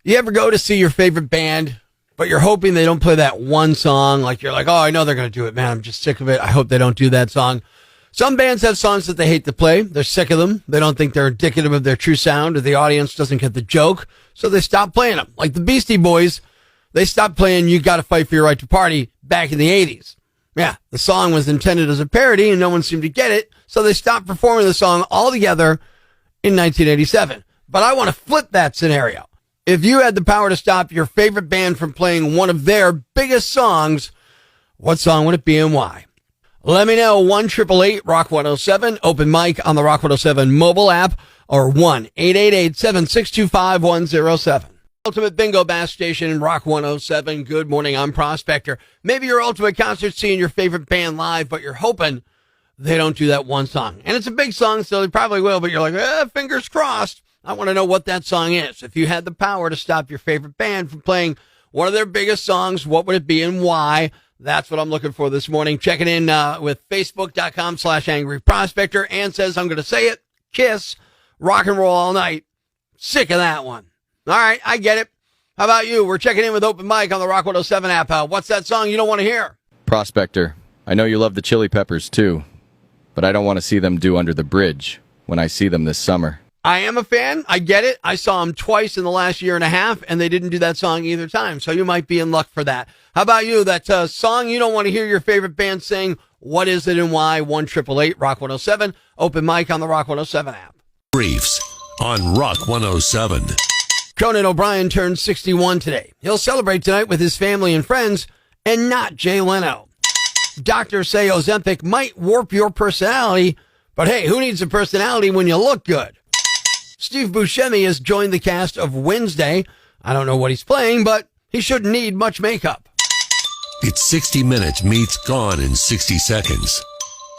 You ever go to see your favorite band, but you're hoping they don't play that one song? Like you're like, oh, I know they're going to do it, man. I'm just sick of it. I hope they don't do that song. Some bands have songs that they hate to play. They're sick of them. They don't think they're indicative of their true sound, or the audience doesn't get the joke, so they stop playing them. Like the Beastie Boys, they stopped playing You Gotta Fight for Your Right to Party back in the 80s. Yeah, the song was intended as a parody, and no one seemed to get it, so they stopped performing the song altogether in 1987. But I want to flip that scenario. If you had the power to stop your favorite band from playing one of their biggest songs, what song would it be and why? Let me know. 1-888-ROCK-107. Open mic on the Rock 107 mobile app, or 1-888-762-5107. Ultimate Bingo Bass Station, Rock 107. Good morning. I'm Prospector. Maybe your ultimate concert, seeing your favorite band live, but you're hoping they don't do that one song. And it's a big song, so they probably will, but you're like, fingers crossed. I want to know what that song is. If you had the power to stop your favorite band from playing one of their biggest songs, what would it be and why? That's what I'm looking for this morning. Checking in with Facebook.com/Angry Prospector. Ann says, I'm going to say it. Kiss. Rock and roll all night. Sick of that one. All right, I get it. How about you? We're checking in with Open Mic on the Rock 107 app. What's that song you don't want to hear? Prospector, I know you love the Chili Peppers too, but I don't want to see them do Under the Bridge when I see them this summer. I am a fan. I get it. I saw them twice in the last year and a half, and they didn't do that song either time, so you might be in luck for that. How about you? That song you don't want to hear your favorite band sing, what is it and why? 1-888-ROCK-107. Open Mic on the Rock 107 app. Briefs on Rock 107. Conan O'Brien turned 61 today. He'll celebrate tonight with his family and friends, and not Jay Leno. Doctors say Ozempic might warp your personality, but hey, who needs a personality when you look good? Steve Buscemi has joined the cast of Wednesday. I don't know what he's playing, but he shouldn't need much makeup. It's 60 Minutes meets Gone in 60 Seconds.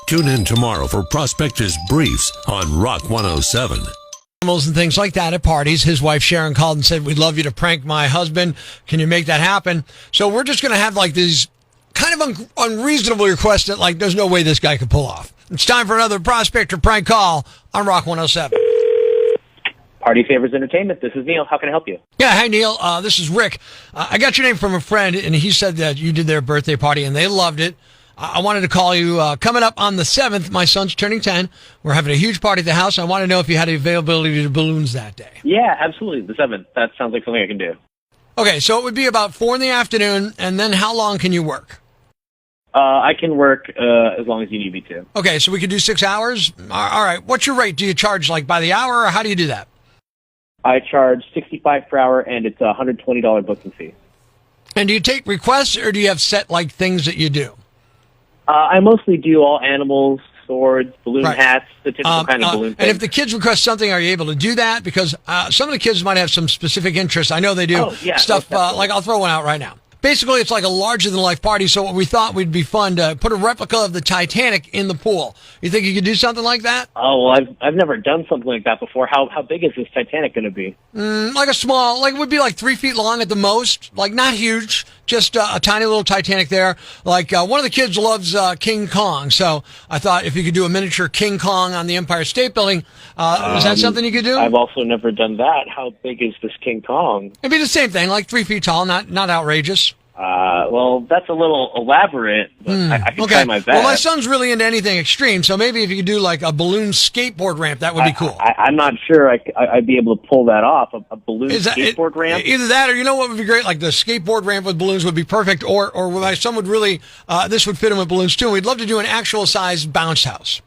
Tune in tomorrow for Prospector's Briefs on Rock 107. And things like that at parties. His wife Sharon called and said, we'd love you to prank my husband. Can you make that happen? So we're just going to have like these kind of unreasonable requests that like there's no way this guy could pull off. It's time for another Prospector prank call on Rock 107. Party Favors Entertainment. This is Neil. How can I help you? Yeah, hey Neil. This is Rick. I got your name from a friend, and he said that you did their birthday party and they loved it. I wanted to call you. Coming up on the 7th, my son's turning 10. We're having a huge party at the house. I want to know if you had availability to balloons that day. Yeah, absolutely. The 7th. That sounds like something I can do. Okay, so it would be about 4 in the afternoon, and then how long can you work? I can work as long as you need me to. Okay, so we could do 6 hours? All right. What's your rate? Do you charge like by the hour, or how do you do that? I charge $65 per hour, and it's a $120 booking fee. And do you take requests, or do you have set like things that you do? I mostly do all animals, swords, balloon Right. hats, the typical kind of balloon thing. And if the kids request something, are you able to do that? Because some of the kids might have some specific interests. I know they do. Oh, yeah, Stuff definitely. like I'll throw one out right now. Basically, it's like a larger-than-life party, so what we thought would be fun to put a replica of the Titanic in the pool. You think you could do something like that? Oh, well, I've never done something like that before. How big is this Titanic going to be? Like a small, like it would be like 3 feet long at the most, like not huge, just a tiny little Titanic there. Like one of the kids loves King Kong, so I thought if you could do a miniature King Kong on the Empire State Building, is that something you could do? I've also never done that. How big is this King Kong? It'd be the same thing, like 3 feet tall, not outrageous. Well, that's a little elaborate, but I can try my best. Well, my son's really into anything extreme, so maybe if you could do like a balloon skateboard ramp, that would be cool. I'm not sure I'd be able to pull that off, a balloon skateboard ramp. Either that or you know what would be great? Like the skateboard ramp with balloons would be perfect, or my son would really, this would fit him with balloons too. We'd love to do an actual size bounce house.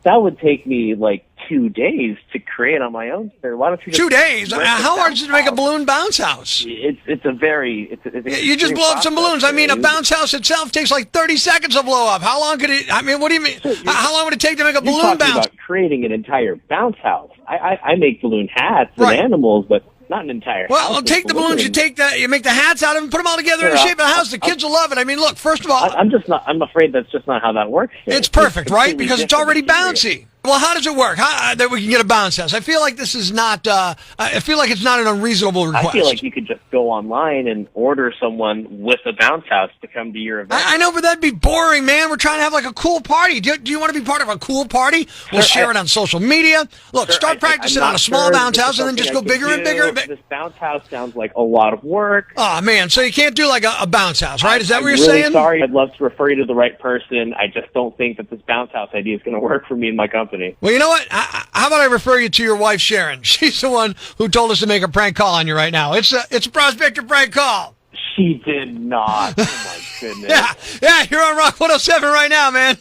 That would take me like 2 days to create on my own. Sir, why don't you? 2 days? How hard is it to make a balloon bounce house? It's a very You just blow up some balloons. I mean, a bounce house itself takes like 30 seconds to blow up. How long could it? I mean, what do you mean? How long would it take to make a balloon bounce? About creating an entire bounce house. I make balloon hats and animals, but not an entire house. Well, take the balloons. You make the hats out of them, put them all together in the shape of a house. The kids will love it. I mean, look. First of all, I'm afraid that's just not how that works. It's perfect, right? Because it's already bouncy. Well, how does it work? How, that we can get a bounce house? I feel like this is not. I feel like it's not an unreasonable request. I feel like you could just go online and order someone with a bounce house to come to your event. I know, but that'd be boring, man. We're trying to have like a cool party. Do you want to be part of a cool party? We'll share it on social media. Look, start practicing on a small bounce house and then just go bigger and bigger and bigger. This bounce house sounds like a lot of work. Oh, man. So you can't do like a bounce house, right? Is that what you're really saying? Sorry. I'd love to refer you to the right person. I just don't think that this bounce house idea is going to work for me and my company. Well, you know what? How about I refer you to your wife, Sharon? She's the one who told us to make a prank call on you right now. It's a Prospector prank call. She did not. Oh, my goodness. Yeah, you're on Rock 107 right now, man.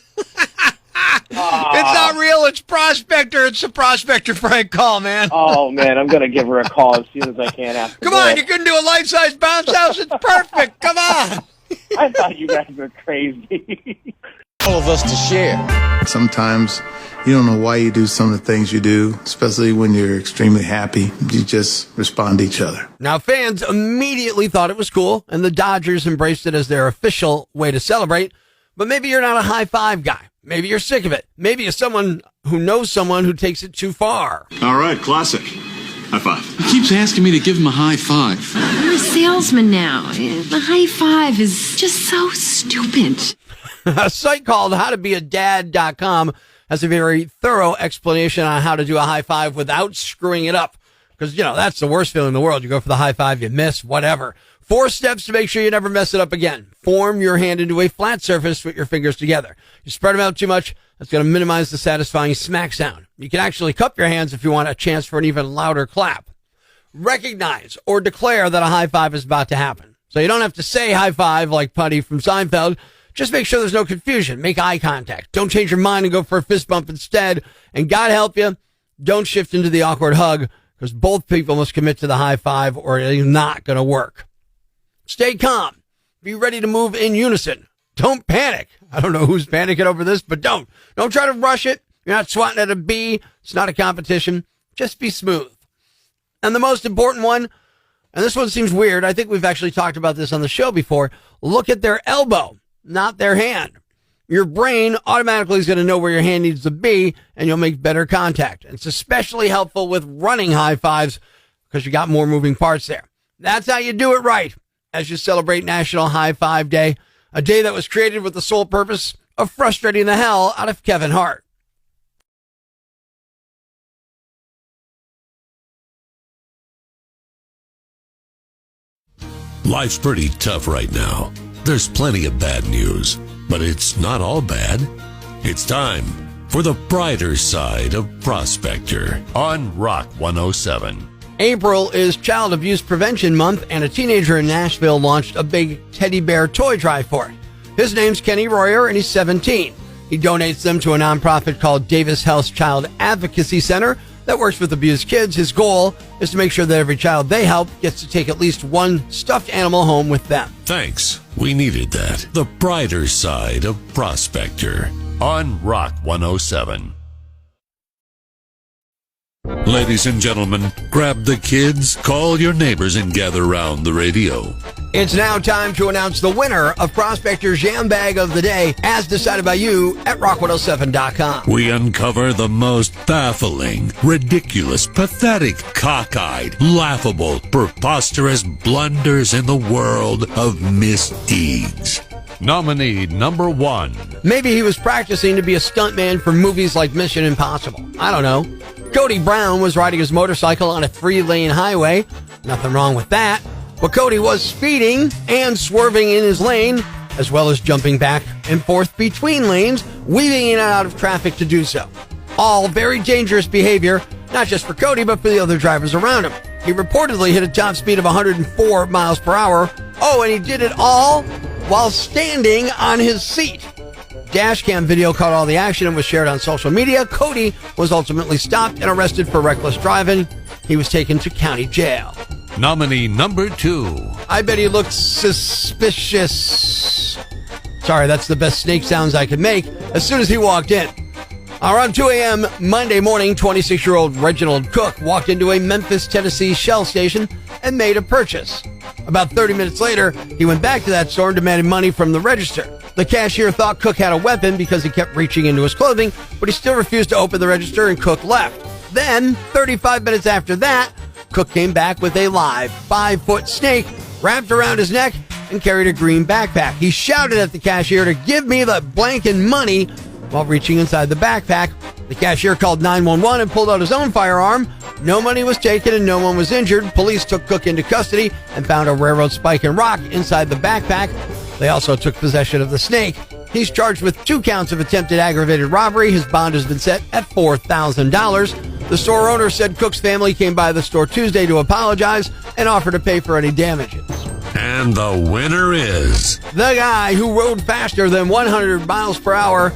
It's not real. It's Prospector. It's a Prospector prank call, man. Oh, man, I'm going to give her a call as soon as I can after Come on, you couldn't do a life-size bounce house? It's perfect. Come on. I thought you guys were crazy. All of us to share. Sometimes you don't know why you do some of the things you do, especially when you're extremely happy. You just respond to each other. Now, fans immediately thought it was cool, and the Dodgers embraced it as their official way to celebrate. But maybe you're not a high five guy. Maybe you're sick of it. Maybe you're someone who knows someone who takes it too far. All right, classic. High five. He keeps asking me to give him a high five. You're a salesman now. The high five is just so stupid. A site called howtobeadad.com has a very thorough explanation on how to do a high five without screwing it up. Because, that's the worst feeling in the world. You go for the high five, you miss, whatever. 4 steps to make sure you never mess it up again. Form your hand into a flat surface with your fingers together. You spread them out too much, that's going to minimize the satisfying smack sound. You can actually cup your hands if you want a chance for an even louder clap. Recognize or declare that a high five is about to happen. So you don't have to say high five like Putty from Seinfeld. Just make sure there's no confusion. Make eye contact. Don't change your mind and go for a fist bump instead. And God help you, don't shift into the awkward hug, because both people must commit to the high five or it is not going to work. Stay calm. Be ready to move in unison. Don't panic. I don't know who's panicking over this, but don't. Don't try to rush it. You're not swatting at a bee. It's not a competition. Just be smooth. And the most important one, and this one seems weird. I think we've actually talked about this on the show before. Look at their elbow, not their hand. Your brain automatically is going to know where your hand needs to be, and you'll make better contact. It's especially helpful with running high fives because you got more moving parts there. That's how you do it right as you celebrate National High Five Day, a day that was created with the sole purpose of frustrating the hell out of Kevin Hart. Life's pretty tough right now. There's plenty of bad news, but it's not all bad. It's time for the brighter side of Prospector on Rock 107. April is Child Abuse Prevention Month, and a teenager in Nashville launched a big teddy bear toy drive for it. His name's Kenny Royer, and he's 17. He donates them to a nonprofit called Davis Health Child Advocacy Center that works with abused kids. His goal is to make sure that every child they help gets to take at least one stuffed animal home with them. Thanks. We needed that. The brighter side of Prospector on Rock 107. Ladies and gentlemen, grab the kids, call your neighbors, and gather around the radio. It's now time to announce the winner of Prospector's Jam Bag of the Day, as decided by you at rock107.com. We uncover the most baffling, ridiculous, pathetic, cockeyed, laughable, preposterous blunders in the world of misdeeds. Nominee number 1. Maybe he was practicing to be a stuntman for movies like Mission Impossible. I don't know. Cody Brown was riding his motorcycle on a 3-lane highway. Nothing wrong with that. But Cody was speeding and swerving in his lane, as well as jumping back and forth between lanes, weaving in and out of traffic to do so. All very dangerous behavior, not just for Cody, but for the other drivers around him. He reportedly hit a top speed of 104 miles per hour. Oh, and he did it all while standing on his seat. Dashcam video caught all the action and was shared on social media. Cody was ultimately stopped and arrested for reckless driving. He was taken to county jail. Nominee number 2. I bet he looked suspicious. Sorry, that's the best snake sounds I could make. As soon as he walked in. Around 2 a.m. Monday morning, 26-year-old Reginald Cook walked into a Memphis, Tennessee Shell station and made a purchase. About 30 minutes later, he went back to that store and demanded money from the register. The cashier thought Cook had a weapon because he kept reaching into his clothing, but he still refused to open the register and Cook left. Then, 35 minutes after that, Cook came back with a live 5-foot snake wrapped around his neck and carried a green backpack. He shouted at the cashier to give me the blanking money while reaching inside the backpack. The cashier called 911 and pulled out his own firearm. No money was taken and no one was injured. Police took Cook into custody and found a railroad spike and rock inside the backpack. They also took possession of the snake. He's charged with 2 counts of attempted aggravated robbery. His bond has been set at $4,000. The store owner said Cook's family came by the store Tuesday to apologize and offer to pay for any damages. And the winner is the guy who rode faster than 100 miles per hour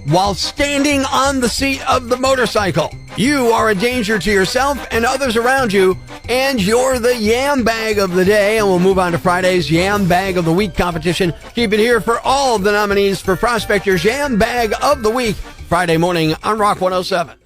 while standing on the seat of the motorcycle. You are a danger to yourself and others around you, and you're the Yam Bag of the Day. And we'll move on to Friday's Yam Bag of the Week competition. Keep it here for all of the nominees for Prospector's Yam Bag of the Week, Friday morning on Rock 107.